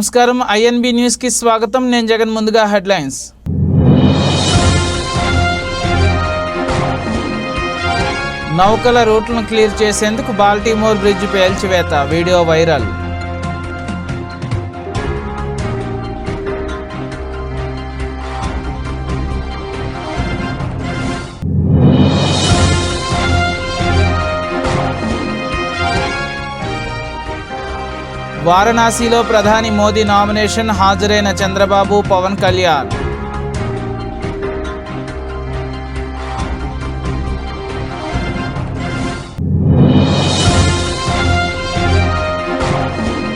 నమస్కారం INB news కి స్వాగతం. నేను జగన్. ముందుగా హెడ్లైన్స్. నౌకల రూట్లను క్లియర్ చేసేందుకు బాల్టిమోర్ బ్రిడ్జ్ పేల్చివేత, వీడియో వైరల్. వారణాసిలో ప్రధాని మోదీ నామినేషన్ హాజరైన చంద్రబాబు, పవన్ కళ్యాణ్.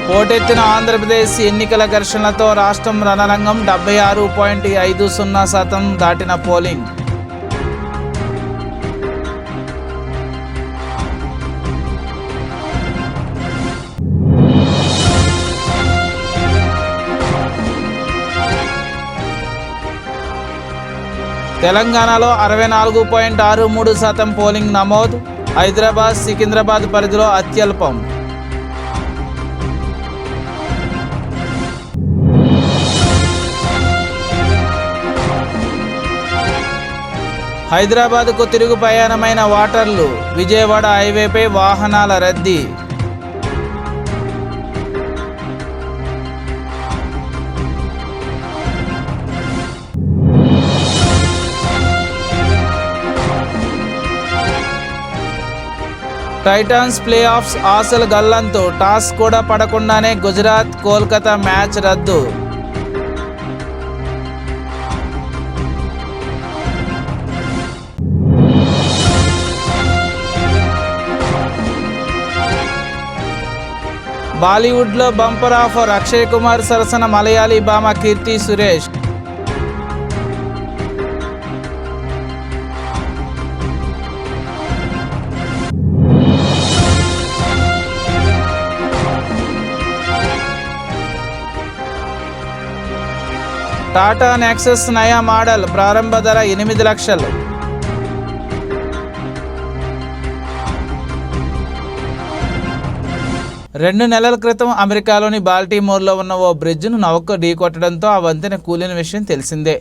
పోటెత్తిన ఆంధ్రప్రదేశ్ ఎన్నికల ఘర్షణలతో రాష్ట్రం రణరంగం. 76.50% దాటిన పోలింగ్. తెలంగాణలో 64.63% పోలింగ్ నమోదు. హైదరాబాద్, సికింద్రాబాద్ పరిధిలో అత్యల్పం. హైదరాబాద్కు తిరుగు ప్రయాణమైన వాటర్లు. విజయవాడ హైవేపై వాహనాల రద్దీ. టైటాన్స్ ప్లే ఆఫ్స్ ఆశలు గల్లంతు. టాస్ కూడా పడకుండానే గుజరాత్ కోల్కతా మ్యాచ్ రద్దు. బాలీవుడ్లో బంపర్ ఆఫర్. అక్షయ్ కుమార్ సరసన మలయాళీ భామ కీర్తి సురేష్. టాటా నెక్సస్ నయా మోడల్ ప్రారంభ ధర 8 లక్షలు. రెండు నెలల క్రితం అమెరికాలోని బాల్టిమోర్లో ఉన్న ఓ బ్రిడ్జ్ను నౌక ఢీకొట్టడంతో ఆ వంతెన కూలిన విషయం తెలిసిందే.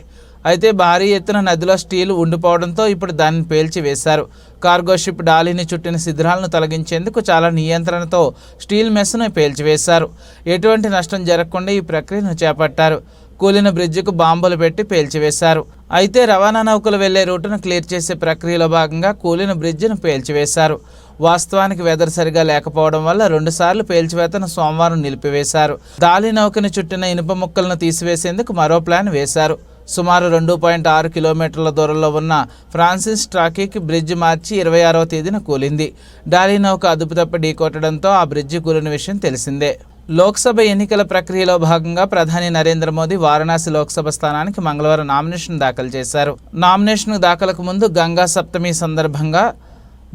అయితే భారీ ఎత్తున నదిలో స్టీల్ ఉండిపోవడంతో ఇప్పుడు దానిని పేల్చివేశారు. కార్గో షిప్ డాలీని చుట్టిన శిథిరాలను తొలగించేందుకు చాలా నియంత్రణతో స్టీల్ మెస్ను పేల్చివేశారు. ఎటువంటి నష్టం జరగకుండా ఈ ప్రక్రియను చేపట్టారు. కూలిన బ్రిడ్జికు బాంబులు పెట్టి పేల్చివేశారు. అయితే రవాణా నౌకలు వెళ్లే రూటును క్లియర్ చేసే ప్రక్రియలో భాగంగా కూలిన బ్రిడ్జిను పేల్చివేశారు. వాస్తవానికి వెదర్ సరిగా లేకపోవడం వల్ల 2 సార్లు పేల్చివేతను సోమవారం నిలిపివేశారు. దాలి నౌకని చుట్టిన ఇనుప ముక్కలను తీసివేసేందుకు మరో ప్లాన్ వేశారు. సుమారు 2.6 కిలోమీటర్ల దూరంలో ఉన్న ఫ్రాన్సిస్ ట్రాకీకి బ్రిడ్జ్ మార్చి 26వ తేదీన కూలింది. డాలీ నౌక అదుపు తప్పి ఢీకొట్టడంతో ఆ బ్రిడ్జి కూలిన విషయం తెలిసిందే. లోక్సభ ఎన్నికల ప్రక్రియలో భాగంగా ప్రధాని నరేంద్ర మోదీ వారణాసి లోక్సభ స్థానానికి మంగళవారం నామినేషన్ దాఖలు చేశారు. నామినేషన్ దాఖలకు ముందు గంగా సప్తమి సందర్భంగా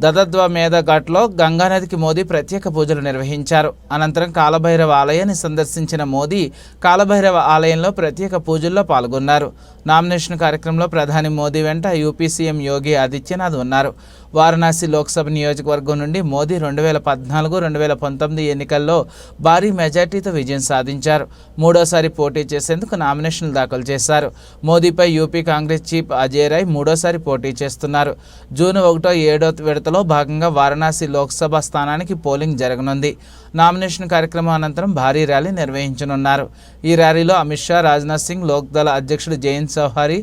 దదద్వమేధ ఘాట్లో గంగానదికి మోదీ ప్రత్యేక పూజలు నిర్వహించారు. అనంతరం కాలభైరవ ఆలయాన్ని సందర్శించిన మోదీ కాలభైరవ ఆలయంలో ప్రత్యేక పూజల్లో పాల్గొన్నారు. నామినేషన్ కార్యక్రమంలో ప్రధాని మోదీ వెంట యూపీ సీఎం యోగి ఆదిత్యనాథ్ ఉన్నారు. వారణాసి లోక్సభ నియోజకవర్గం నుండి మోదీ 2014-2019 ఎన్నికల్లో భారీ మెజార్టీతో విజయం సాధించారు. మూడోసారి పోటీ చేసేందుకు నామినేషన్లు దాఖలు చేశారు. మోదీపై యూపీ కాంగ్రెస్ చీఫ్ అజయ్ రాయ్ మూడోసారి పోటీ చేస్తున్నారు. జూన్ 1-7 విడతలో భాగంగా వారణాసి లోక్సభ స్థానానికి పోలింగ్ జరగనుంది. నామినేషన్ కార్యక్రమం అనంతరం భారీ ర్యాలీ నిర్వహించనున్నారు. ఈ ర్యాలీలో అమిత్ షా, రాజ్నాథ్ సింగ్, లోక్దళ అధ్యక్షుడు జయంత్ చౌహారి,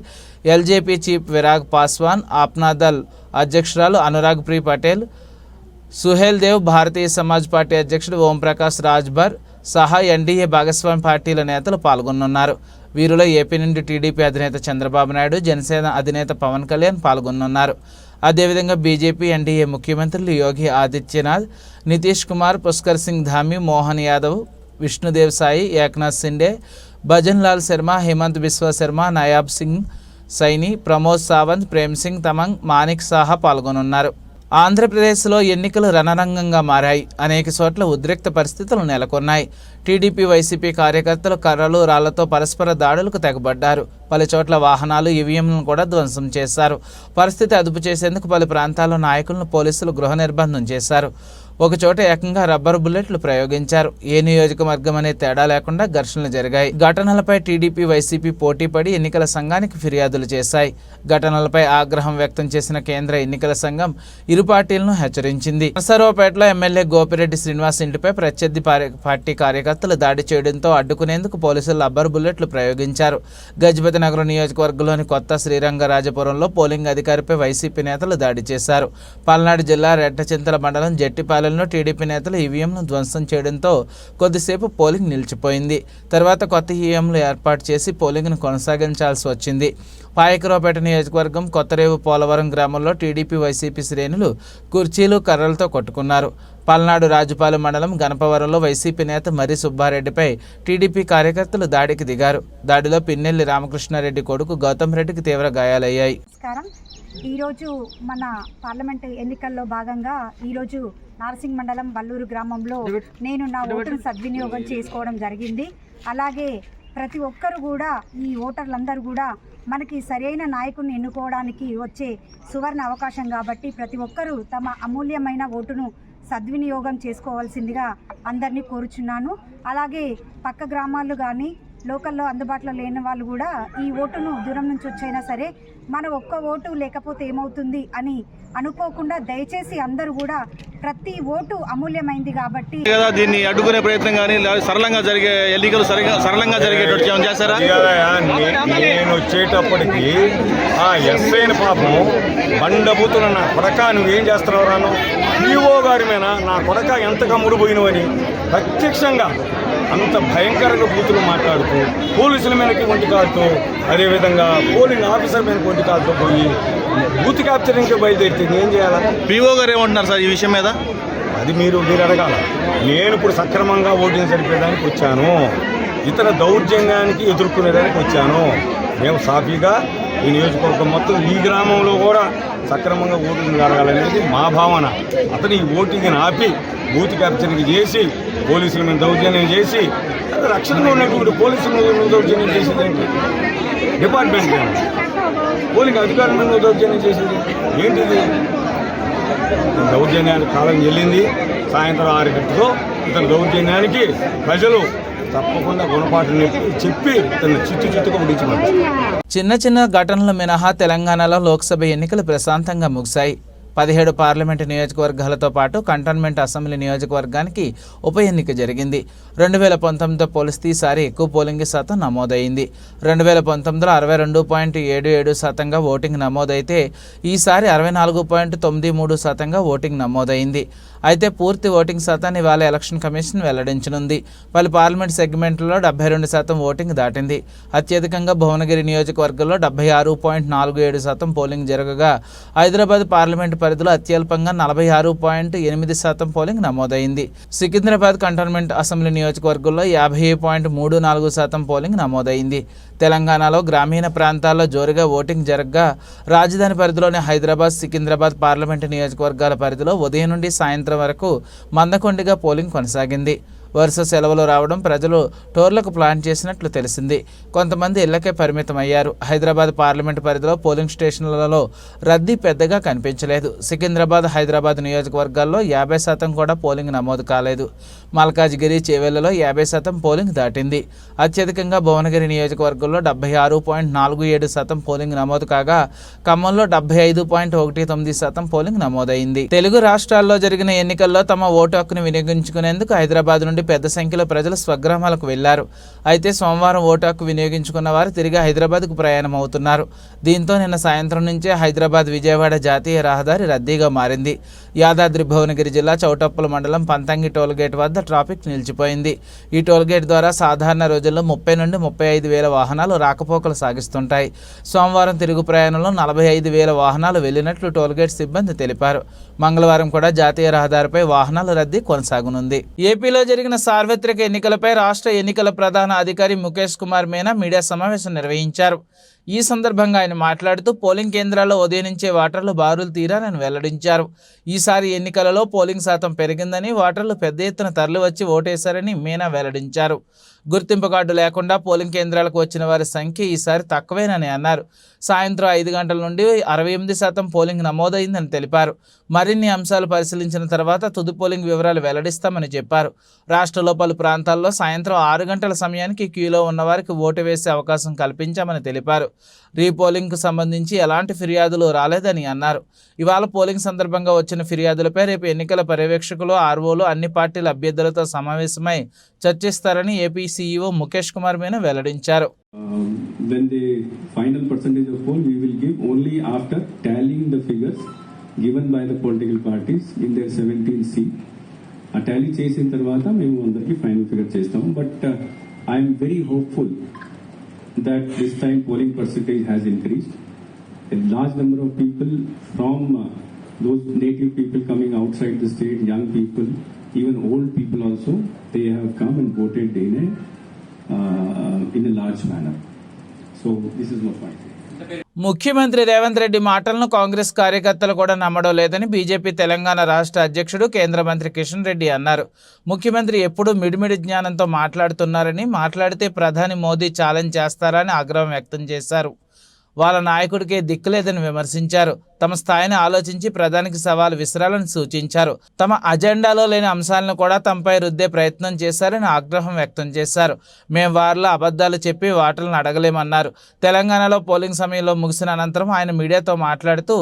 ఎల్జేపీ చీఫ్ విరాగ్ పాస్వాన్, ఆప్నాదల్ అధ్యక్షురాలు అనురాగ్ ప్రీ పటేల్, సుహేల్ దేవ్, భారతీయ సమాజ్ పార్టీ అధ్యక్షుడు ఓంప్రకాష్ రాజ్భర్ సహా ఎన్డీఏ భాగస్వామి పార్టీల నేతలు పాల్గొనున్నారు. వీరిలో ఏపీ నుండి టీడీపీ అధినేత చంద్రబాబు నాయుడు, జనసేన అధినేత పవన్ కళ్యాణ్ పాల్గొనున్నారు. అదేవిధంగా బీజేపీ ఎన్డీఏ ముఖ్యమంత్రులు యోగి ఆదిత్యనాథ్, నితీష్ కుమార్, పుష్కర్ సింగ్ ధామి, మోహన్ యాదవ్, విష్ణుదేవ్ సాయి, ఏక్నాథ్ సిండే, భజన్ లాల్ శర్మ, హేమంత్ బిశ్వా శర్మ, నాయాబ్ సింగ్ సైని, ప్రమోద్ సావంత్, ప్రేమ్ సింగ్ తమంగ్, మానిక్ సాహా పాల్గొనున్నారు. ఆంధ్రప్రదేశ్లో ఎన్నికలు రణరంగంగా మారాయి. అనేక చోట్ల ఉద్రిక్త పరిస్థితులు నెలకొన్నాయి. టీడీపీ, వైసీపీ కార్యకర్తలు కర్రలు, రాళ్లతో పరస్పర దాడులకు తెగబడ్డారు. పలు చోట్ల వాహనాలు, ఈవీఎంలను కూడా ధ్వంసం చేశారు. పరిస్థితి అదుపు చేసేందుకు పలు ప్రాంతాల్లో నాయకులను పోలీసులు గృహ నిర్బంధం చేశారు. ఒకచోట ఏకంగా రబ్బర్ బుల్లెట్లు ప్రయోగించారు. ఏ నియోజకవర్గం అనే తేడా లేకుండా ఘర్షణలు జరిగాయి. ఘటనలపై టీడీపీ, వైసీపీ పోటీపడి ఎన్నికల సంఘానికి ఫిర్యాదులు చేశాయి. ఘటనలపై ఆగ్రహం వ్యక్తం చేసిన కేంద్ర ఎన్నికల సంఘం ఇరు పార్టీలను హెచ్చరించింది. నర్సరావుపేటలో ఎమ్మెల్యే గోపిరెడ్డి శ్రీనివాస్ ఇంటిపై ప్రత్యర్థి పార్టీ కార్యకర్తలు దాడి చేయడంతో అడ్డుకునేందుకు పోలీసులు రబ్బర్ బుల్లెట్లు ప్రయోగించారు. గజపతి నగరం నియోజకవర్గంలోని కొత్త శ్రీరంగరాజపురంలో పోలింగ్ అధికారిపై వైసీపీ నేతలు దాడి చేశారు. పల్నాడు జిల్లా రెడ్డచింతల మండలం జట్టిపాలెంలో టీడీపీ నేతలు ఈవీఎంను ధ్వంసం చేయడంతో కొద్దిసేపు పోలింగ్ నిలిచిపోయింది. తర్వాత కొత్త ఈవీఎంలు ఏర్పాటు చేసి పోలింగ్ను కొనసాగించాల్సి వచ్చింది. పాయకరావుపేట నియోజకవర్గం కొత్తరేవు పోలవరం గ్రామంలో టీడీపీ, వైసీపీ శ్రేణులు కుర్చీలు, కర్రలతో కొట్టుకున్నారు. పల్నాడు రాజుపాలెం మండలం గణపవరంలో వైసీపీ నేత మర్రి సుబ్బారెడ్డిపై టీడీపీ కార్యకర్తలు దాడికి దిగారు. దాడిలో పిన్నెల్లి రామకృష్ణారెడ్డి కొడుకు గౌతమ్ రెడ్డికి తీవ్ర గాయాలయ్యాయి. ఈరోజు మన పార్లమెంట్ ఎన్నికల్లో భాగంగా ఈరోజు నార్సింగ్ మండలం వల్లూరు గ్రామంలో నేను నా ఓటును సద్వినియోగం చేసుకోవడం జరిగింది. అలాగే ప్రతి ఒక్కరు కూడా, ఈ ఓటర్లందరూ కూడా మనకి సరైన నాయకుడిని ఎన్నుకోవడానికి వచ్చే సువర్ణ అవకాశం కాబట్టి ప్రతి ఒక్కరూ తమ అమూల్యమైన ఓటును సద్వినియోగం చేసుకోవాల్సిందిగా అందరినీ కోరుచున్నాను. అలాగే పక్క గ్రామాలు కానీ లోకల్లో అందుబాటులో లేని వాళ్ళు కూడా ఈ ఓటును దూరం నుంచి వచ్చైనా సరే మన ఒక్క ఓటు లేకపోతే ఏమవుతుంది అని అనుకోకుండా దయచేసి అందరూ కూడా ప్రతి ఓటు అమూల్యమైంది కాబట్టి దీన్ని అడ్డుకునే ప్రయత్నం కానీ సరళంగా జరిగే ఎన్నికలు సరళంగా జరిగేటట్టు చేస్తారా? నేను వచ్చేటప్పటికి ఆ ఎస్ఐని పాపం బండబూతున్న నా కొడక నువ్వేం చేస్తున్నావు రాను ఈఓ గారి మీద నా కొడక ఎంతగా ముడిపోయినవని ప్రత్యక్షంగా అంత భయంకరంగా బూతులు మాట్లాడుతూ పోలీసుల మీదకి వంటి కాలుతూ, అదేవిధంగా పోలింగ్ ఆఫీసర్ మీద వంటి కాలుతూ పోయి బూత్ క్యాప్చరింగ్కి బయలుదేరితే ఏం చేయాలా? పీఓ గారు ఏమంటున్నారు సార్ ఈ విషయం మీద? అది మీరు అడగాల. నేను ఇప్పుడు సక్రమంగా ఓటింగ్ సరిపోయేదానికి వచ్చాను, ఇతర దౌర్జన్యానికి ఎదుర్కొనేదానికి వచ్చాను. మేము సాఫీగా ఈ నియోజకవర్గం మొత్తం ఈ గ్రామంలో కూడా సక్రమంగా ఓటింగ్ జరగాలనేది మా భావన. అతను ఈ ఓటింగ్ని ఆపి బూత్ క్యాప్చరింగ్ చేసి పోలీసుల మీద దౌర్జన్యం చేసి రక్షణలో ఉన్నటువంటి పోలీసుల మీద దౌర్జన్యం చేసేది ఏంటి? డిపార్ట్మెంట్ పోలింగ్ అధికారుల మీద దౌర్జన్యం చేసేది ఏంటిది? దౌర్జన్యానికి కాలం చెల్లింది. సాయంత్రం 6 గంటలతో ఇతని దౌర్జన్యానికి ప్రజలు తప్పకుండా గుణపాఠం చెప్పి తన చిత్తుగా ఉడించమంటారు. చిన్న చిన్న ఘటనలు మినహా తెలంగాణలో లోక్సభ ఎన్నికలు ప్రశాంతంగా ముగిశాయి. 17 పార్లమెంటు నియోజకవర్గాలతో పాటు కంటోన్మెంట్ అసెంబ్లీ నియోజకవర్గానికి ఉప ఎన్నిక జరిగింది. 2019తో పోలిస్తే ఈసారి ఎక్కువ పోలింగ్ శాతం నమోదైంది. 2019లో 62.77% ఓటింగ్ నమోదైతే ఈసారి 64.93% ఓటింగ్ నమోదైంది. అయితే పూర్తి ఓటింగ్ శాతాన్ని ఇవాళ ఎలక్షన్ కమిషన్ వెల్లడించనుంది. పలు పార్లమెంట్ సెగ్మెంట్లలో 72% ఓటింగ్ దాటింది. అత్యధికంగా భువనగిరి నియోజకవర్గంలో 76.47% పోలింగ్ జరగగా హైదరాబాద్ పార్లమెంటు పరిధిలో అత్యల్పంగా 46.8% పోలింగ్ నమోదైంది. సికింద్రాబాద్ కంటోన్మెంట్ అసెంబ్లీ నియోజకవర్గంలో 50.34% పోలింగ్ నమోదైంది. తెలంగాణలో గ్రామీణ ప్రాంతాల్లో జోరుగా ఓటింగ్ జరగగా రాజధాని పరిధిలోని హైదరాబాద్, సికింద్రాబాద్ పార్లమెంటు నియోజకవర్గాల పరిధిలో ఉదయం నుండి సాయంత్రం వరకు మందకొండిగా పోలింగ్ కొనసాగింది. వరుస సెలవులు రావడం ప్రజలు టోర్లకు ప్లాన్ చేసినట్లు తెలిసింది. కొంతమంది ఇళ్లకే పరిమితమయ్యారు. హైదరాబాద్ పార్లమెంటు పరిధిలో పోలింగ్ స్టేషన్లలో రద్దీ పెద్దగా కనిపించలేదు. సికింద్రాబాద్, హైదరాబాద్ నియోజకవర్గాల్లో 50% కూడా పోలింగ్ నమోదు కాలేదు. మల్కాజ్గిరి, చేవెళ్లలో 50% పోలింగ్ దాటింది. అత్యధికంగా భువనగిరి నియోజకవర్గంలో 76.47% పోలింగ్ నమోదు కాగా ఖమ్మంలో 75.19% పోలింగ్ నమోదైంది. తెలుగు రాష్ట్రాల్లో జరిగిన ఎన్నికల్లో తమ ఓటు హక్కును వినియోగించుకునేందుకు హైదరాబాద్ నుండి పెద్ద సంఖ్యలో ప్రజలు స్వగ్రామాలకు వెళ్లారు. అయితే సోమవారం ఓటు హక్కు వినియోగించుకున్న వారు తిరిగి హైదరాబాద్కు ప్రయాణం అవుతున్నారు. దీంతో నిన్న సాయంత్రం నుంచే హైదరాబాద్ విజయవాడ జాతీయ రహదారి రద్దీగా మారింది. యాదాద్రి భువనగిరి జిల్లా చౌటప్పల మండలం పంతంగి టోల్గేట్ వద్ద ట్రాఫిక్ నిలిచిపోయింది. ఈ టోల్గేట్ ద్వారా సాధారణ రోజుల్లో 30 నుండి 35 వేల వాహనాలు రాకపోకలు సాగిస్తుంటాయి. సోమవారం తిరుగు ప్రయాణంలో 45 వేల వాహనాలు వెళ్లినట్లు టోల్గేట్ సిబ్బంది తెలిపారు. మంగళవారం కూడా జాతీయ రహదారిపై వాహనాల రద్దీ కొనసాగనుంది. ఏపీలో జరిగిన సార్వత్రిక ఎన్నికలపై రాష్ట్ర ఎన్నికల ప్రధాన అధికారి ముఖేష్ కుమార్ మీనా మీడియా సమావేశం నిర్వహించారు. ఈ సందర్భంగా ఆయన మాట్లాడుతూ పోలింగ్ కేంద్రాల్లో ఉదయం నుంచే ఓటర్లు బారులు తీరారని వెల్లడించారు. ఈసారి ఎన్నికలలో పోలింగ్ శాతం పెరిగిందని, ఓటర్లు పెద్ద ఎత్తున తరలివచ్చి ఓటేశారని మీనా వెల్లడించారు. గుర్తింపు కార్డు లేకుండా పోలింగ్ కేంద్రాలకు వచ్చిన వారి సంఖ్య ఈసారి తక్కువేనని అన్నారు. సాయంత్రం 5 గంటల నుండి 68% పోలింగ్ నమోదైందని తెలిపారు. మరిన్ని అంశాలు పరిశీలించిన తర్వాత తుది పోలింగ్ వివరాలు వెల్లడిస్తామని చెప్పారు. రాష్ట్రంలో పలు ప్రాంతాల్లో సాయంత్రం 6 గంటల సమయానికి క్యూలో ఉన్నవారికి ఓటు వేసే అవకాశం కల్పించామని తెలిపారు. రీపోలింగ్కు సంబంధించి ఎలాంటి ఫిర్యాదులు రాలేదని అన్నారు. ఇవాళ పోలింగ్ సందర్భంగా వచ్చిన ఫిర్యాదులపై రేపు ఎన్నికల పర్యవేక్షకులు, ఆర్ఓలు అన్ని పార్టీల అభ్యర్థులతో సమావేశమై చర్చిస్తారని ఏపీ సీఈఓ ముఖేష్ కుమార్ మీనా వెల్లడించారు. When the final percentage of poll we will give only after tallying the figures given by the political parties in their 17C. A tally చేసిన తర్వాత మేము అందరికి ఫైనల్ ఫిగర్ చేస్తాము. But I'm very hopeful that this time polling percentage has increased. A large number of people from those native people coming outside the state, young people, even old people also, they have come and voted in a large manner. So this is my point. ముఖ్యమంత్రి రేవంత్ రెడ్డి మాటలను కాంగ్రెస్ కార్యకర్తలు కూడా నమ్మడం లేదని BJP Telangana రాష్ట్ర అధ్యక్షుడు, కేంద్ర మంత్రి కిషన్ రెడ్డి అన్నారు. ముఖ్యమంత్రి ఎప్పుడూ మిడిమిడి జ్ఞానంతో మాట్లాడుతున్నారని, మాట్లాడితే ప్రధాని మోదీ ఛాలెంజ్ చేస్తారా అని ఆగ్రహం వ్యక్తం చేశారు. వాళ్ళ నాయకుడికే దిక్కులేదని విమర్శించారు. తమ స్థాయిని ఆలోచించి ప్రధానికి సవాల్ విసరాలని సూచించారు. తమ అజెండాలో లేని అంశాలను కూడా తమపై రుద్దే ప్రయత్నం చేశారని ఆగ్రహం వ్యక్తం చేశారు. మేము వారిలో అబద్ధాలు చెప్పి ఓటర్లను అడగలేమన్నారు. తెలంగాణలో పోలింగ్ సమయంలో ముగిసిన అనంతరం ఆయన మీడియాతో మాట్లాడుతూ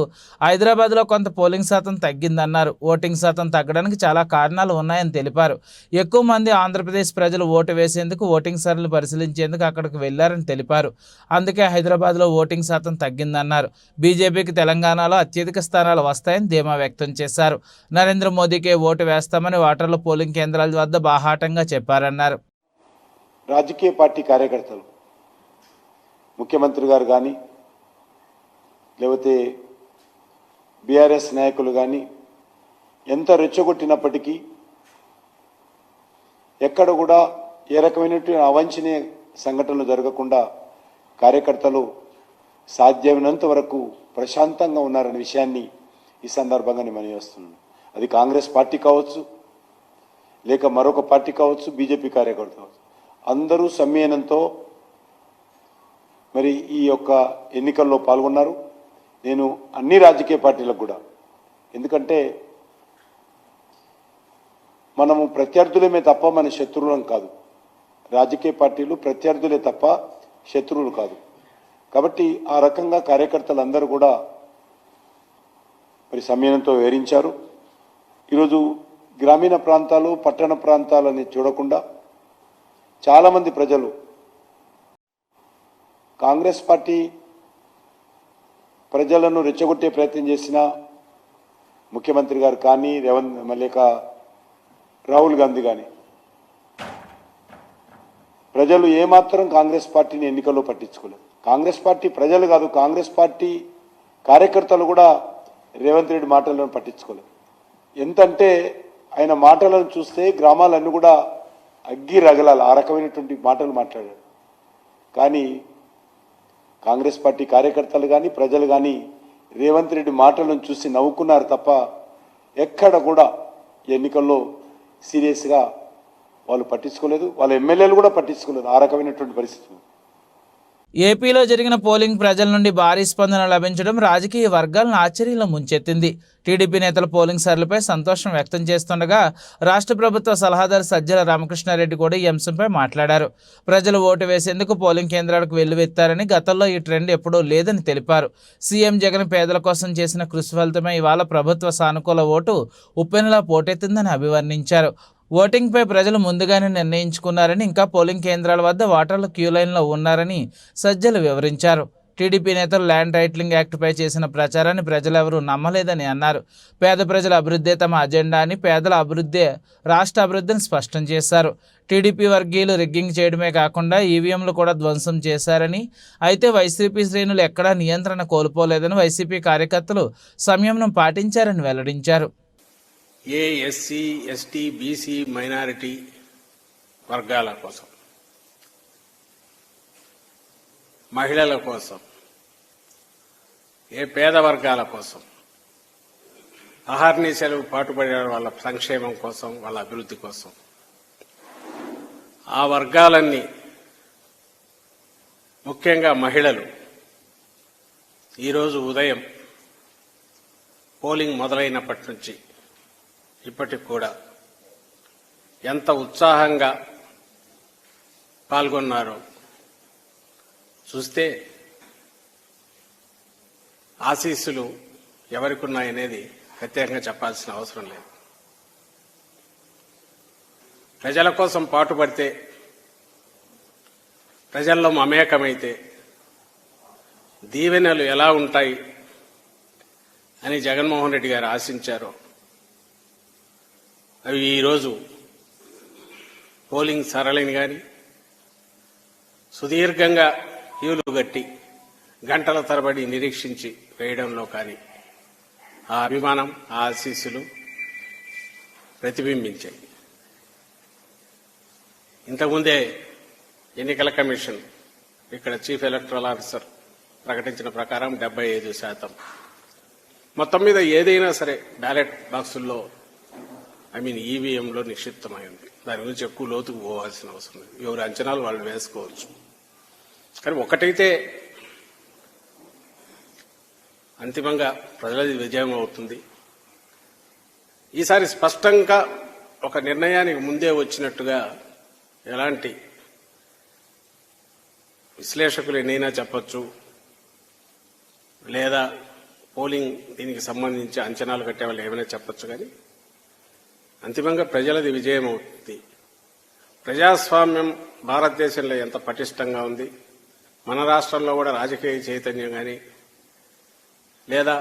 హైదరాబాద్లో కొంత పోలింగ్ శాతం తగ్గిందన్నారు. ఓటింగ్ శాతం తగ్గడానికి చాలా కారణాలు ఉన్నాయని తెలిపారు. ఎక్కువ మంది ఆంధ్రప్రదేశ్ ప్రజలు ఓటు వేసేందుకు, ఓటింగ్ సరళిని పరిశీలించేందుకు అక్కడికి వెళ్లారని తెలిపారు. అందుకే హైదరాబాద్లో ఓటింగ్ శాతం తగ్గిందన్నారు. బీజేపీకి తెలంగాణ అత్యధిక స్థానాలు వస్తాయని ధీమా వ్యక్తం చేశారు. నరేంద్ర మోదీకే ఓటు వేస్తామని ఓటర్లు పోలింగ్ కేంద్రాల వద్ద బాహాటంగా చెప్పారన్నారు. రాజకీయ పార్టీ కార్యకర్తలు, ముఖ్యమంత్రి గారు కానీ, లేకపోతే బీఆర్ఎస్ నాయకులు కానీ ఎంత రెచ్చగొట్టినప్పటికీ ఎక్కడ కూడా ఏ రకమైనటువంటి అవాంఛనీయ సంఘటనలు జరగకుండా కార్యకర్తలు సాధ్యమైనంత వరకు ప్రశాంతంగా ఉన్నారనే విషయాన్ని ఈ సందర్భంగా నేను మనవిస్తున్నాను. అది కాంగ్రెస్ పార్టీ కావచ్చు, లేక మరొక పార్టీ కావచ్చు, బీజేపీ కార్యకర్తలు కావచ్చు, అందరూ సమ్మేళనంతో మరి ఈ యొక్క ఎన్నికల్లో పాల్గొన్నారు. నేను అన్ని రాజకీయ పార్టీలకు కూడా, ఎందుకంటే మనము ప్రత్యర్థులమే తప్ప మన శత్రువులం కాదు. రాజకీయ పార్టీలు ప్రత్యర్థులే తప్ప శత్రువులు కాదు. కాబట్టి ఆ రకంగా కార్యకర్తలందరూ కూడా మరి సమ్మేళనంతో వివరించారు. ఈరోజు గ్రామీణ ప్రాంతాలు, పట్టణ ప్రాంతాలని చూడకుండా చాలామంది ప్రజలు కాంగ్రెస్ పార్టీ ప్రజలను రెచ్చగొట్టే ప్రయత్నం చేసిన ముఖ్యమంత్రి గారు కానీ, లేక రాహుల్ గాంధీ కానీ, ప్రజలు ఏమాత్రం కాంగ్రెస్ పార్టీని ఎన్నికల్లో పట్టించుకోలేదు. కాంగ్రెస్ పార్టీ ప్రజలు కాదు, కాంగ్రెస్ పార్టీ కార్యకర్తలు కూడా రేవంత్ రెడ్డి మాటలను పట్టించుకోలేదు. ఎంతంటే ఆయన మాటలను చూస్తే గ్రామాలన్నీ కూడా అగ్గి రగలాలి, ఆ రకమైనటువంటి మాటలు మాట్లాడారు. కానీ కాంగ్రెస్ పార్టీ కార్యకర్తలు కానీ, ప్రజలు కానీ రేవంత్ రెడ్డి మాటలను చూసి నవ్వుకున్నారు తప్ప ఎక్కడ కూడా ఎన్నికల్లో సీరియస్గా వాళ్ళు పట్టించుకోలేదు. వాళ్ళ ఎమ్మెల్యేలు కూడా పట్టించుకోలేదు. ఆ రకమైనటువంటి పరిస్థితి. ఏపీలో జరిగిన పోలింగ్ ప్రజల నుండి భారీ స్పందన లభించడం రాజకీయ వర్గాలను ఆశ్చర్యంలో ముంచెత్తింది. టీడీపీ నేతల పోలింగ్ సరళిపై సంతోషం వ్యక్తం చేస్తుండగా రాష్ట్ర ప్రభుత్వ సలహాదారు సజ్జల రామకృష్ణారెడ్డి కూడా ఈ అంశంపై మాట్లాడారు. ప్రజలు ఓటు వేసేందుకు పోలింగ్ కేంద్రాలకు వెల్లువెత్తారని, గతంలో ఈ ట్రెండ్ ఎప్పుడూ లేదని తెలిపారు. సీఎం జగన్ పేదల కోసం చేసిన కృషి ఫలితమే ఇవాళ ప్రభుత్వ సానుకూల ఓటు ఉప్పెనలా పోటెత్తిందని అభివర్ణించారు. ఓటింగ్పై ప్రజలు ముందుగానే నిర్ణయించుకున్నారని, ఇంకా పోలింగ్ కేంద్రాల వద్ద ఓటర్లు క్యూ లైన్లో ఉన్నారని సజ్జలు వివరించారు. టీడీపీ నేతలు ల్యాండ్ టైటిలింగ్ యాక్ట్పై చేసిన ప్రచారాన్ని ప్రజలెవరూ నమ్మలేదని అన్నారు. పేద ప్రజల అభివృద్ధే తమ అజెండా అని, పేదల అభివృద్ధే రాష్ట్ర అభివృద్ధిని స్పష్టం చేశారు. టీడీపీ వర్గీయులు రిగ్గింగ్ చేయడమే కాకుండా ఈవీఎంలు కూడా ధ్వంసం చేశారని, అయితే వైసీపీ శ్రేణులు ఎక్కడా నియంత్రణ కోల్పోలేదని, వైసీపీ కార్యకర్తలు సంయమనం పాటించారని వెల్లడించారు. ఏ ఎస్సీ, ఎస్టీ, బీసీ, మైనారిటీ వర్గాల కోసం, మహిళల కోసం ఏ పేద వర్గాల కోసం అహర్నిశలు పాటుపడే వాళ్ళ సంక్షేమం కోసం, వాళ్ళ అభివృద్ధి కోసం ఆ వర్గాలన్నీ, ముఖ్యంగా మహిళలు ఈరోజు ఉదయం పోలింగ్ మొదలైనప్పటి నుంచి ఇప్పటికి కూడా ఎంత ఉత్సాహంగా పాల్గొన్నారో చూస్తే ఆశీస్సులు ఎవరికున్నాయనేది ప్రత్యేకంగా చెప్పాల్సిన అవసరం లేదు. ప్రజల కోసం పాటుపడితే, ప్రజల్లో మమేకమైతే దీవెనలు ఎలా ఉంటాయి అని జగన్మోహన్ రెడ్డి గారు ఆశించారో అవి ఈరోజు పోలింగ్ సరళిని కానీ, సుదీర్ఘంగా క్యూలు గట్టి గంటల తరబడి నిరీక్షించి వేయడంలో కానీ ఆ అభిమానం, ఆ ఆశీస్సులు ప్రతిబింబించాయి. ఇంతకుముందే ఎన్నికల కమిషన్ ఇక్కడ చీఫ్ ఎలక్టరల్ ఆఫీసర్ ప్రకటించిన ప్రకారం 75%. మొత్తం మీద ఏదైనా సరే బ్యాలెట్ బాక్సుల్లో ఈవీఎంలో నిక్షిప్తమైంది. దాని గురించి ఎక్కువ లోతుకు పోవాల్సిన అవసరం లేదు. ఎవరి అంచనాలు వాళ్ళు వేసుకోవచ్చు. కానీ ఒకటైతే అంతిమంగా ప్రజలది విజయం అవుతుంది. ఈసారి స్పష్టంగా ఒక నిర్ణయానికి ముందే వచ్చినట్టుగా ఎలాంటి విశ్లేషకులు ఎన్నైనా చెప్పొచ్చు, లేదా పోలింగ్ దీనికి సంబంధించి అంచనాలు కట్టే వాళ్ళు ఏమైనా చెప్పొచ్చు, కానీ అంతిమంగా ప్రజలది విజయం అవుతుంది. ప్రజాస్వామ్యం భారతదేశంలో ఎంత పటిష్టంగా ఉంది, మన రాష్ట్రంలో కూడా రాజకీయ చైతన్యం కానీ, లేదా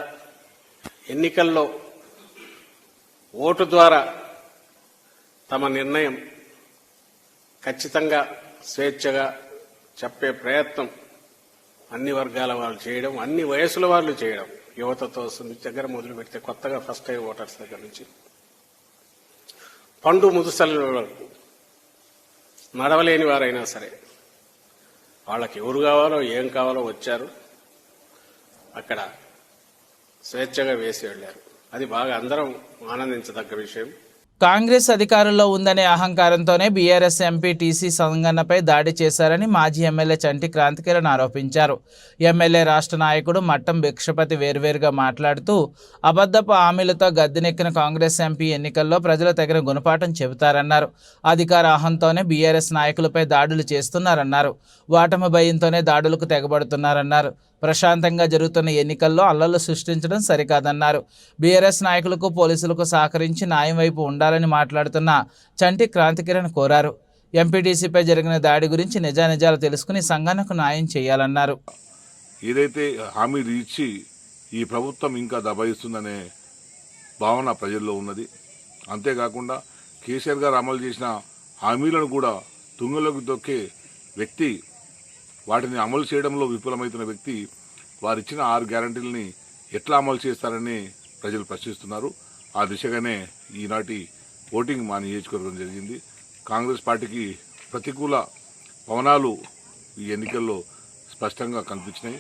ఎన్నికల్లో ఓటు ద్వారా తమ నిర్ణయం ఖచ్చితంగా స్వేచ్ఛగా చెప్పే ప్రయత్నం అన్ని వర్గాల వాళ్ళు చేయడం, అన్ని వయసుల వాళ్ళు చేయడం, యువతతో దగ్గర మొదలు పెడితే కొత్తగా ఫస్ట్ టైం ఓటర్స్ దగ్గర నుంచి పండు ముదుసల వరకు నడవలేని వారైనా సరే వాళ్ళకి ఎవరు కావాలో ఏం కావాలో వచ్చారు, అక్కడ స్వేచ్ఛగా వేసి వెళ్లారు. అది బాగా అందరం ఆనందించదగ్గ విషయం. కాంగ్రెస్ అధికారంలో ఉందనే అహంకారంతోనే బీఆర్ఎస్ ఎంపీ టీసీ సంగన్నపై దాడి చేశారని మాజీ ఎమ్మెల్యే చంటి క్రాంతికిరణ్ ఆరోపించారు. ఎమ్మెల్యే రాష్ట్ర నాయకుడు మట్టం భిక్షపతి వేర్వేరుగా మాట్లాడుతూ అబద్ధపు హామీలతో గద్దెనెక్కిన కాంగ్రెస్ ఎంపీ ఎన్నికల్లో ప్రజలు తగిన గుణపాఠం చెబుతారన్నారు. అధికార అహంతోనే బీఆర్ఎస్ నాయకులపై దాడులు చేస్తున్నారన్నారు. ఓటమి భయంతోనే దాడులకు తెగబడుతున్నారన్నారు. ప్రశాంతంగా జరుగుతున్న ఎన్నికల్లో అల్లర్లు సృష్టించడం సరికాదన్నారు. బీఆర్ఎస్ నాయకులకు, పోలీసులకు సహకరించి న్యాయం వైపు ఉండాలని మాట్లాడుతున్న చంటి క్రాంతికిరణ్ కోరారు. ఎంపీటీసీపై జరిగిన దాడి గురించి నిజానిజాలు తెలుసుకుని సంఘానికి న్యాయం చేయాలన్నారు. ఏదైతే హామీలు ఇచ్చి ఈ ప్రభుత్వం ఇంకా దబాయిస్తుందనే భావన ప్రజల్లో ఉన్నది. అంతేకాకుండా కేసీఆర్ గారు అమలు చేసిన హామీలను కూడా తుంగలోకి దొక్కే వ్యక్తి, వాటిని అమలు చేయడంలో విఫలమవుతున్న వ్యక్తి వారిచ్చిన 6 గ్యారంటీలని ఎట్లా అమలు చేస్తారని ప్రజలు ప్రశ్నిస్తున్నారు. ఆ దిశగానే ఈనాటి ఓటింగ్ మా నియోజకవర్గం జరిగింది. కాంగ్రెస్ పార్టీకి ప్రతికూల పవనాలు ఈ ఎన్నికల్లో స్పష్టంగా కనిపించినాయి.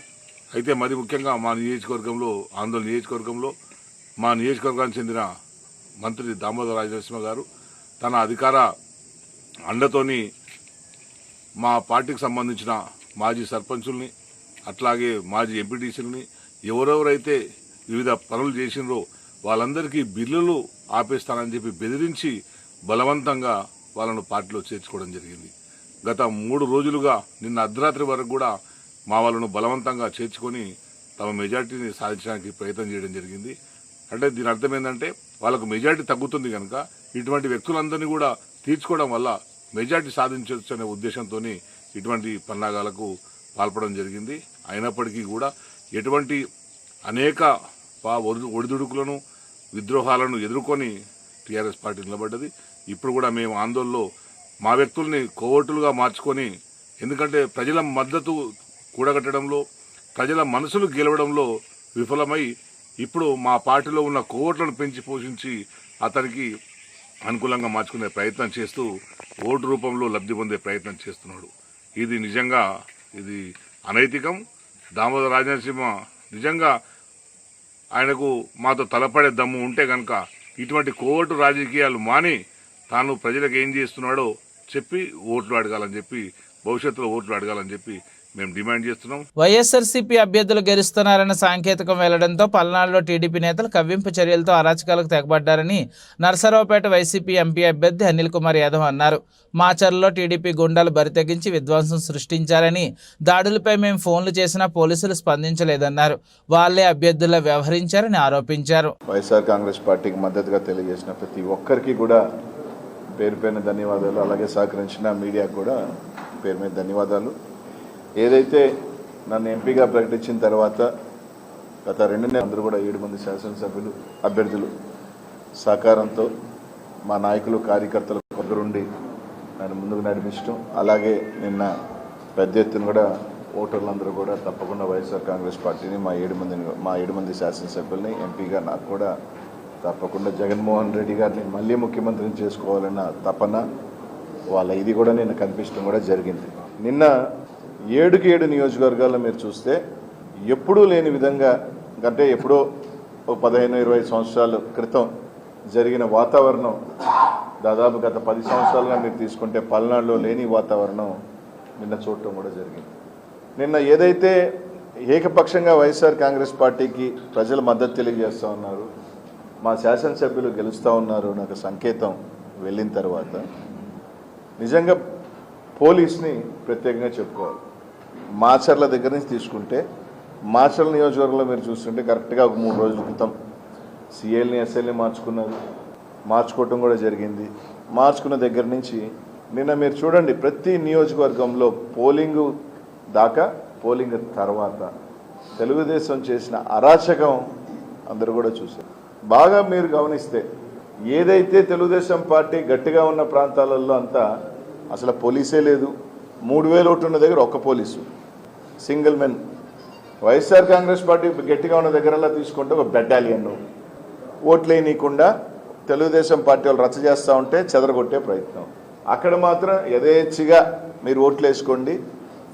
అయితే మరి ముఖ్యంగా మా నియోజకవర్గంలో, ఆందోళన నియోజకవర్గంలో మా నియోజకవర్గానికి చెందిన మంత్రి దామోదర రాజనరసింహ గారు తన అధికార అండతోని మా పార్టీకి సంబంధించిన మాజీ సర్పంచుల్ని, అట్లాగే మాజీ ఎంపీటీసీలని, ఎవరెవరైతే వివిధ పనులు చేసినరో వాళ్ళందరికీ బిల్లులు ఆపేస్తానని చెప్పి బెదిరించి బలవంతంగా వాళ్ళను పార్టీలో చేర్చుకోవడం జరిగింది. గత 3 రోజులుగా నిన్న అర్ధరాత్రి వరకు కూడా మా వాళ్ళను బలవంతంగా చేర్చుకొని తమ మెజార్టీని సాధించడానికి ప్రయత్నం చేయడం జరిగింది. అంటే దీని అర్థం ఏంటంటే వాళ్ళకు మెజార్టీ తగ్గుతుంది కనుక ఇటువంటి వ్యక్తులందరినీ కూడా తీర్చుకోవడం వల్ల మెజార్టీ సాధించవచ్చు అనే ఉద్దేశంతో ఇటువంటి పన్నాగాలకు పాల్పడడం జరిగింది. అయినప్పటికీ కూడా ఎటువంటి అనేక ఒడిదుడుకులను, విద్రోహాలను ఎదుర్కొని టీఆర్ఎస్ పార్టీ నిలబడ్డది. ఇప్పుడు కూడా మేము ఆందోళనలో మా వ్యక్తుల్ని కోవటులుగా మార్చుకొని, ఎందుకంటే ప్రజల మద్దతు కూడగట్టడంలో, ప్రజల మనసులు గెలవడంలో విఫలమై ఇప్పుడు మా పార్టీలో ఉన్న కోవట్లను పెంచి పోషించి అతనికి అనుకూలంగా మార్చుకునే ప్రయత్నం చేస్తూ ఓటు రూపంలో లబ్ధి పొందే ప్రయత్నం చేస్తున్నాడు. ఇది నిజంగా ఇది అనైతికం. దామోదర రాజనరసింహ నిజంగా ఆయనకు మాతో తలపడే దమ్ము ఉంటే కనుక ఇటువంటి కోవటు రాజకీయాలు మాని తాను ప్రజలకు ఏం చేస్తున్నాడో చెప్పి ఓట్లు అడగాలని చెప్పి, భవిష్యత్తులో ఓట్లు అడగాలని చెప్పి మేము డిమాండ్ చేస్తున్నాం. వైఎస్ఆర్సీపీ అభ్యర్థులు గెలుస్తున్నారన్న సాంకేతికం వెళ్లడంతో పల్నాడులో టీడీపీ నేతలు కవ్వింపు చర్యలతో అరాచకాలకు తెగబడ్డారని నరసరావుపేట వైసీపీ ఎంపీ అభ్యర్థి అనిల్ కుమార్ యాదవ్ అన్నారు. మాచర్లలో టీడీపీ గుండాలు బరితెగించి విధ్వంసం సృష్టించారని, దాడులపై మేము ఫోన్లు చేసినా పోలీసులు స్పందించలేదన్నారు. వాళ్లే అభ్యర్థుల్లో వ్యవహరించారని ఆరోపించారు. వైఎస్ఆర్ కాంగ్రెస్ పార్టీకి మద్దతుగా తెలియజేసిన ప్రతి ఒక్కరికి కూడా పేరు పేరున ధన్యవాదాలు. అలాగే సహకరించిన మీడియాకు కూడా పేరు మీద ధన్యవాదాలు. ఏదైతే నన్ను ఎంపీగా ప్రకటించిన తర్వాత గత 2 నెలలు అందరూ కూడా 7 మంది శాసనసభ్యులు అభ్యర్థులు సహకారంతో మా నాయకులు కార్యకర్తలు దగ్గరుండి నన్ను ముందుకు నడిపించడం, అలాగే నిన్న పెద్ద ఎత్తున కూడా ఓటర్లందరూ కూడా తప్పకుండా వైఎస్ఆర్ కాంగ్రెస్ పార్టీని మా 7 మంది శాసనసభ్యుల్ని ఎంపీగా నాకు కూడా తప్పకుండా జగన్మోహన్ రెడ్డి గారిని మళ్ళీ ముఖ్యమంత్రిని చేసుకోవాలన్న తపన వాళ్ళ ఇది కూడా నిన్న కనిపించడం కూడా జరిగింది. నిన్న 7కి 7 నియోజకవర్గాల్లో మీరు చూస్తే ఎప్పుడూ లేని విధంగా, అంటే ఎప్పుడో 15-20 సంవత్సరాల క్రితం జరిగిన వాతావరణం దాదాపు గత 10 సంవత్సరాలుగా మీరు తీసుకుంటే పల్నాడులో లేని వాతావరణం నిన్న చూడటం కూడా జరిగింది. నిన్న ఏదైతే ఏకపక్షంగా వైఎస్ఆర్ కాంగ్రెస్ పార్టీకి ప్రజలు మద్దతు తెలియజేస్తూ ఉన్నారు, మా శాసనసభ్యులు గెలుస్తూ ఉన్నారు నాకు సంకేతం వెళ్ళిన తర్వాత నిజంగా పోలీస్ని ప్రత్యేకంగా చెప్పుకోవాలి. మాచర్ల దగ్గర నుంచి తీసుకుంటే మాచర్ల నియోజకవర్గంలో మీరు చూస్తుంటే కరెక్ట్గా ఒక 3 రోజుల క్రితం సిఐల్ని ఎస్ఐల్ని మార్చుకోవటం కూడా జరిగింది. మార్చుకున్న దగ్గర నుంచి నిన్న మీరు చూడండి ప్రతి నియోజకవర్గంలో పోలింగ్ దాకా పోలింగ్ తర్వాత తెలుగుదేశం చేసిన అరాచకం అందరూ కూడా చూశారు. బాగా మీరు గమనిస్తే ఏదైతే తెలుగుదేశం పార్టీ గట్టిగా ఉన్న ప్రాంతాలలో అంతా అసలు పోలీసే లేదు. 3000 ఓట్లు ఉన్న దగ్గర ఒక్క police, single men. YSR Congress party గట్టిగా ఉన్న దగ్గరలా తీసుకుంటే ఒక బెటాలియన్ ఓట్లేయనీయకుండా తెలుగుదేశం పార్టీ వాళ్ళు రచ్చ చేస్తూ ఉంటే చెదరగొట్టే ప్రయత్నం. అక్కడ మాత్రం యథేచ్ఛగా మీరు ఓట్లు వేసుకోండి,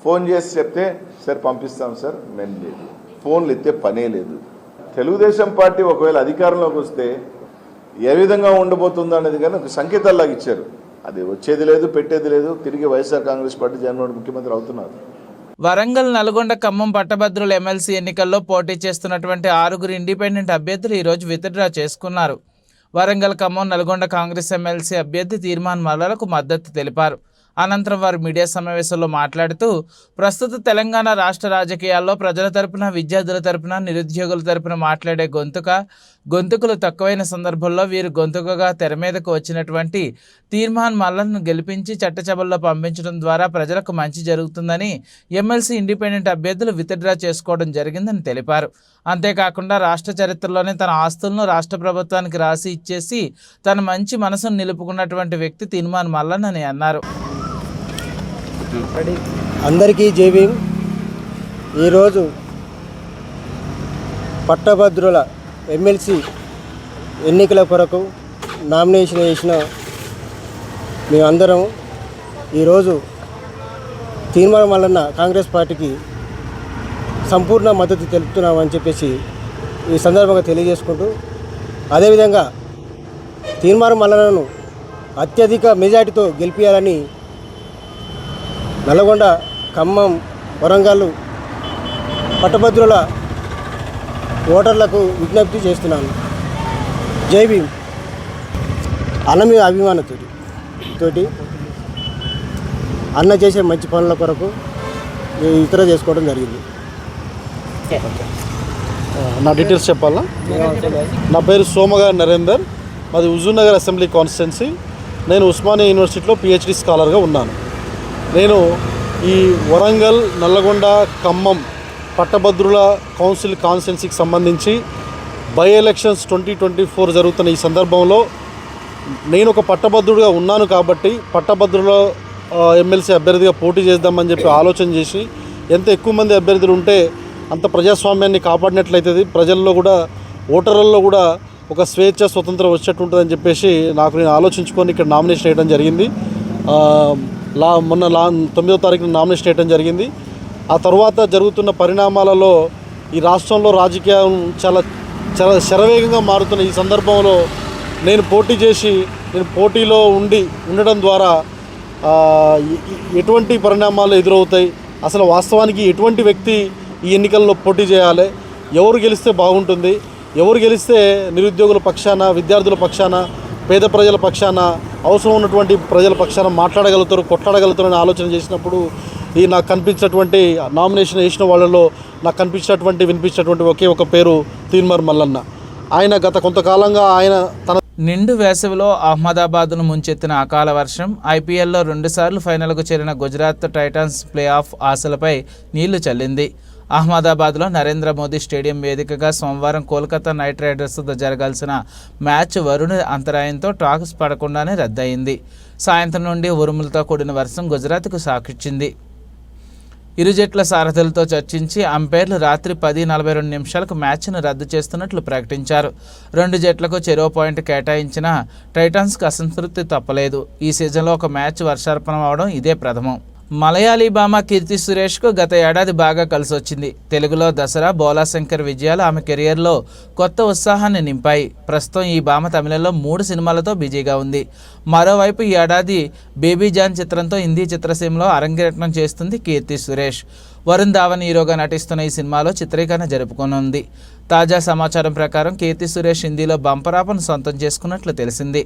ఫోన్ చేసి చెప్తే సార్ పంపిస్తాం సార్, మేము లేదు, ఫోన్లు ఎత్తే పనే లేదు. తెలుగుదేశం పార్టీ ఒకవేళ అధికారంలోకి వస్తే ఏ విధంగా ఉండబోతుందో అనేది కానీ ఒక సంకేతాల్లాగా ఇచ్చారు. అది వచ్చేది లేదు, పెట్టేది లేదు. తిరిగి వైఎస్ఆర్ కాంగ్రెస్ పార్టీ జగన్మోహన్ ముఖ్యమంత్రి అవుతున్నారు. వరంగల్, నల్గొండ, ఖమ్మం పట్టభద్రుల ఎమ్మెల్సీ ఎన్నికల్లో పోటీ చేస్తున్నటువంటి 6 ఇండిపెండెంట్ అభ్యర్థులు ఈరోజు విత్డ్రా చేసుకున్నారు. వరంగల్, ఖమ్మం, నల్గొండ కాంగ్రెస్ ఎమ్మెల్సీ అభ్యర్థి తీర్మాన్ మల్లాలకు మద్దతు తెలిపారు. అనంతరం వారు మీడియా సమావేశంలో మాట్లాడుతూ ప్రస్తుత తెలంగాణ రాష్ట్ర రాజకీయాల్లో ప్రజల తరపున, విద్యార్థుల తరపున, నిరుద్యోగుల తరపున మాట్లాడే గొంతుకులు తక్కువైన సందర్భంలో వీరు గొంతుకగా తెర మీదకు వచ్చినటువంటి తీర్మాన్ మల్లను గెలిపించి చట్టసభల్లో పంపించడం ద్వారా ప్రజలకు మంచి జరుగుతుందని ఎమ్మెల్సీ ఇండిపెండెంట్ అభ్యర్థులు విత్డ్రా చేసుకోవడం జరిగిందని తెలిపారు. అంతేకాకుండా రాష్ట్ర చరిత్రలోనే తన ఆస్తులను రాష్ట్ర ప్రభుత్వానికి రాసి ఇచ్చేసి తన మంచి మనసును నిలుపుకున్నటువంటి వ్యక్తి తీర్మాన్ మల్లన్ అని అన్నారు. అందరికీ జై భీమ్. ఈరోజు పట్టభద్రుల ఎమ్మెల్సీ ఎన్నికల కొరకు నామినేషన్ వేసిన మేమందరం ఈరోజు తీర్మానం వలన కాంగ్రెస్ పార్టీకి సంపూర్ణ మద్దతు తెలుపుతున్నామని చెప్పేసి ఈ సందర్భంగా తెలియజేసుకుంటూ, అదేవిధంగా తీర్మానం వలనను అత్యధిక మెజార్టీతో గెలిపించాలని నల్గొండ, ఖమ్మం, వరంగల్ పట్టభద్రుల ఓటర్లకు విజ్ఞప్తి చేస్తున్నాను. జై భీమ్. అన్న మీద అభిమానంతోటి అన్న చేసే మంచి పనుల కొరకు ఇతర చేసుకోవడం జరిగింది. నా డీటెయిల్స్ చెప్పాలా? నా పేరు సోమగారి నరేందర్, మాది హుజూర్నగర్ అసెంబ్లీ కాన్స్టిట్యున్సీ. నేను ఉస్మానియా యూనివర్సిటీలో పిహెచ్డి స్కాలర్గా ఉన్నాను. నేను ఈ వరంగల్, నల్లగొండ, ఖమ్మం పట్టభద్రుల కౌన్సిల్ కాన్స్టిట్యున్సీకి సంబంధించి బై ఎలక్షన్స్ 2024 జరుగుతున్న ఈ సందర్భంలో నేను ఒక పట్టభద్రుడిగా ఉన్నాను కాబట్టి పట్టభద్రుల ఎమ్మెల్సీ అభ్యర్థిగా పోటీ చేద్దామని చెప్పి ఆలోచన చేసి, ఎంత ఎక్కువ మంది అభ్యర్థులు ఉంటే అంత ప్రజాస్వామ్యాన్ని కాపాడినట్లయితుంది, ప్రజల్లో కూడా ఓటర్లలో కూడా ఒక స్వేచ్ఛ, స్వతంత్రం వచ్చేట్టు ఉంటుందని చెప్పేసి నేను ఆలోచించుకొని ఇక్కడ నామినేషన్ వేయడం జరిగింది. మొన్న 9వ తారీఖున నామినేషన్ వేయడం జరిగింది. ఆ తర్వాత జరుగుతున్న పరిణామాలలో ఈ రాష్ట్రంలో రాజకీయం చాలా చాలా శరవేగంగా మారుతున్న ఈ సందర్భంలో నేను పోటీలో ఉండడం ద్వారా ఎటువంటి పరిణామాలు ఎదురవుతాయి, అసలు వాస్తవానికి ఎటువంటి వ్యక్తి ఈ ఎన్నికల్లో పోటీ చేయాలి, ఎవరు గెలిస్తే బాగుంటుంది, ఎవరు గెలిస్తే నిరుద్యోగుల పక్షాన, విద్యార్థుల పక్షాన, పేద ప్రజల పక్షాన, అవసరం ఉన్నటువంటి ప్రజల పక్షాన మాట్లాడగలుగుతారు, కొట్లాడగలుగుతారు అని ఆలోచన చేసినప్పుడు ఈ నాకు కనిపించినటువంటి నామినేషన్ వేసిన వాళ్ళలో నాకు కనిపించినటువంటి వినిపించినటువంటి ఒకే ఒక పేరు తీన్మార్ మల్లన్న. ఆయన గత కొంతకాలంగా ఆయన తన నిండు వేసవిలో అహ్మదాబాద్ను ముంచెత్తిన అకాల వర్షం, ఐపీఎల్లో 2 సార్లు ఫైనల్కు చేరిన గుజరాత్ టైటాన్స్ ప్లే ఆఫ్ ఆశలపై నీళ్లు చల్లింది. అహ్మదాబాద్లో నరేంద్ర మోదీ స్టేడియం వేదికగా సోమవారం కోల్కతా నైట్ రైడర్స్తో జరగాల్సిన మ్యాచ్ వరుణ అంతరాయంతో టాస్ పడకుండానే రద్దయింది. సాయంత్రం నుండి ఉరుములతో కూడిన వర్షం గుజరాత్కు సాకిచ్చింది. ఇరు జట్ల సారథులతో చర్చించి అంపైర్లు రాత్రి 10:42 మ్యాచ్ను రద్దు చేస్తున్నట్లు ప్రకటించారు. 2 జట్లకు చెరో పాయింట్ కేటాయించిన టైటాన్స్కు అసంతృప్తి తప్పలేదు. ఈ సీజన్లో ఒక మ్యాచ్ వర్షార్పణం అవడం ఇదే ప్రథమం. మలయాళీ భామ కీర్తి సురేష్కు గత ఏడాది బాగా కలిసొచ్చింది. తెలుగులో దసరా, బోలాశంకర్ విజయాలు ఆమె కెరియర్లో కొత్త ఉత్సాహాన్ని నింపాయి. ప్రస్తుతం ఈ భామ తమిళంలో 3 సినిమాలతో బిజీగా ఉంది. మరోవైపు ఈ ఏడాది బేబీ జాన్ చిత్రంతో హిందీ చిత్రసీమలో అరంగేట్రం చేస్తుంది కీర్తి సురేష్. వరుణ్ ధావన్ హీరోగా నటిస్తున్న ఈ సినిమాలో చిత్రీకరణ జరుపుకోనుంది. తాజా సమాచారం ప్రకారం కీర్తి సురేష్ హిందీలో బంపరాపను సొంతం చేసుకున్నట్లు తెలిసింది.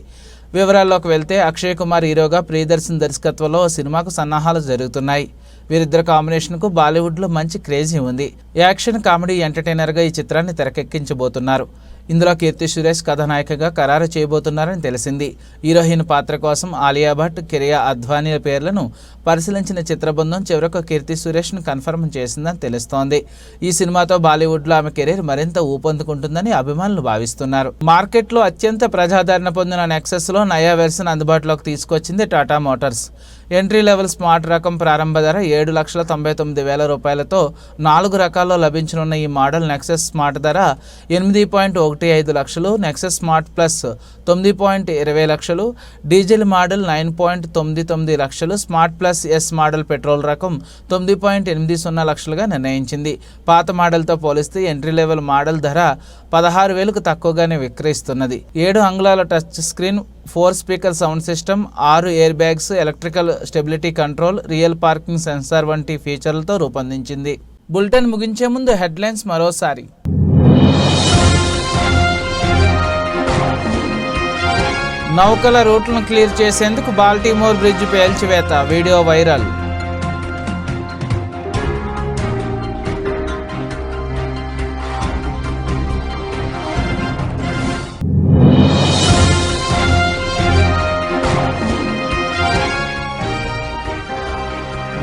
వివరాల్లోకి వెళ్తే అక్షయ్ కుమార్ హీరోగా ప్రియదర్శన్ దర్శకత్వంలో సినిమాకు సన్నాహాలు జరుగుతున్నాయి. వీరిద్దరు కాంబినేషన్కు బాలీవుడ్లో మంచి క్రేజీ ఉంది. యాక్షన్ కామెడీ ఎంటర్టైనర్గా ఈ చిత్రాన్ని తెరకెక్కించబోతున్నారు. ఇందులో కీర్తి సురేష్ కథానాయికగా ఖరారు చేయబోతున్నారని తెలిసింది. హీరోయిన్ పాత్ర కోసం ఆలియా భట్, కిరియా అద్వానీల పేర్లను పరిశీలించిన చిత్ర బృందం చివరకు కీర్తి సురేష్ను కన్ఫర్మ్ చేసిందని తెలుస్తోంది. ఈ సినిమాతో బాలీవుడ్లో ఆమె కెరీర్ మరింత ఊపందుకుంటుందని అభిమానులు భావిస్తున్నారు. మార్కెట్లో అత్యంత ప్రజాదరణ పొందిన నెక్సస్లో నయా వెర్షన్ అందుబాటులోకి తీసుకొచ్చింది Tata Motors. Entry level smart రకం ప్రారంభ ధర 7,99,000 రూపాయలతో 4 రకాల్లో లభించనున్న ఈ మోడల్ నెక్సస్ స్మార్ట్ ధర 8.15 లక్షలు, నెక్సస్ స్మార్ట్ ప్లస్ 9.20 లక్షలు, డీజిల్ మోడల్ 9.99 లక్షలు, smart plus S model petrol రకం 9.80 లక్షలుగా నిర్ణయించింది. పాత మోడల్తో పోలిస్తే ఎంట్రీ లెవెల్ మోడల్ ధర 16,000కు తక్కువగానే విక్రయిస్తున్నది. 7 అంగుళాల touch screen, 4 speaker sound system, 6 air bags, electrical stability control, real parking censor వంటి ఫీచర్లతో రూపొందించింది. బులెటిన్ ముగించే ముందు హెడ్లైన్స్ మరోసారి. నౌకల రూట్లను క్లియర్ చేసేందుకు బాల్టిమోర్ బ్రిడ్జ్ పేల్చివేత, వీడియో వైరల్.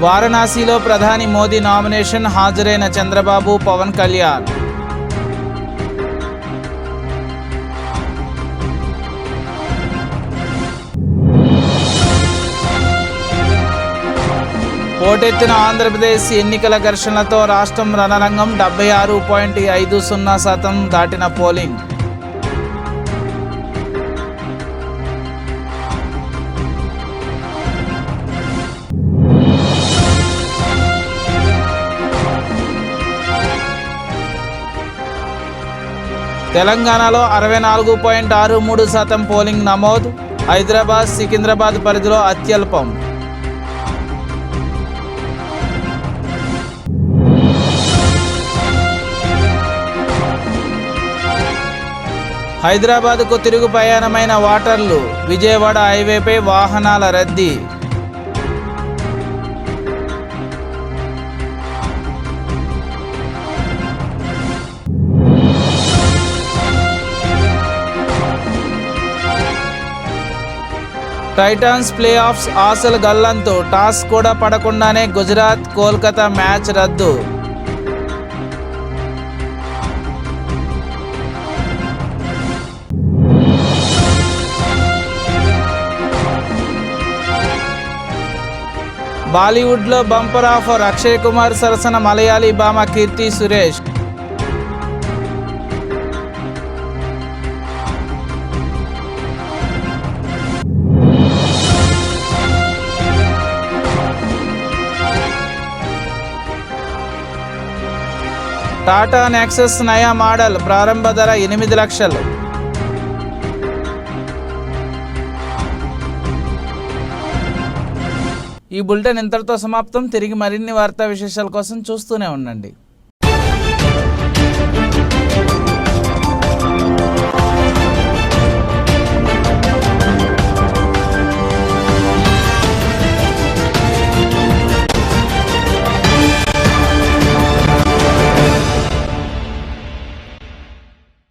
వారణాసిలో ప్రధాని మోదీ నామినేషన్ హాజరైన చంద్రబాబు, పవన్ కళ్యాణ్. పోటెత్తిన ఆంధ్రప్రదేశ్ ఎన్నికల ఘర్షణలతో రాష్ట్రం రణరంగం. 76.50% దాటిన పోలింగ్. తెలంగాణలో 64.63% పోలింగ్ నమోదు. హైదరాబాద్, సికింద్రాబాద్ పరిధిలో అత్యల్పం. హైదరాబాద్కు తిరుగు ప్రయాణమైన వాటర్లు. విజయవాడ హైవేపై వాహనాల రద్దీ. టైటాన్స్ ప్లే ఆఫ్స్ ఆశలు గల్లంతు. టాస్ కూడా పడకుండానే గుజరాత్ కోల్కతా మ్యాచ్ రద్దు. బాలీవుడ్లో బంపర్ ఆఫర్. అక్షయ్ కుమార్ సరసన మలయాళీ భామ కీర్తి సురేష్. టాటా నెక్సస్ నయా మోడల్ ప్రారంభ ధర 8 లక్షలు. ఈ బులెటిన్ ఇంతటితో సమాప్తం. తిరిగి మరిన్ని వార్తా విశేషాల కోసం చూస్తూనే ఉండండి.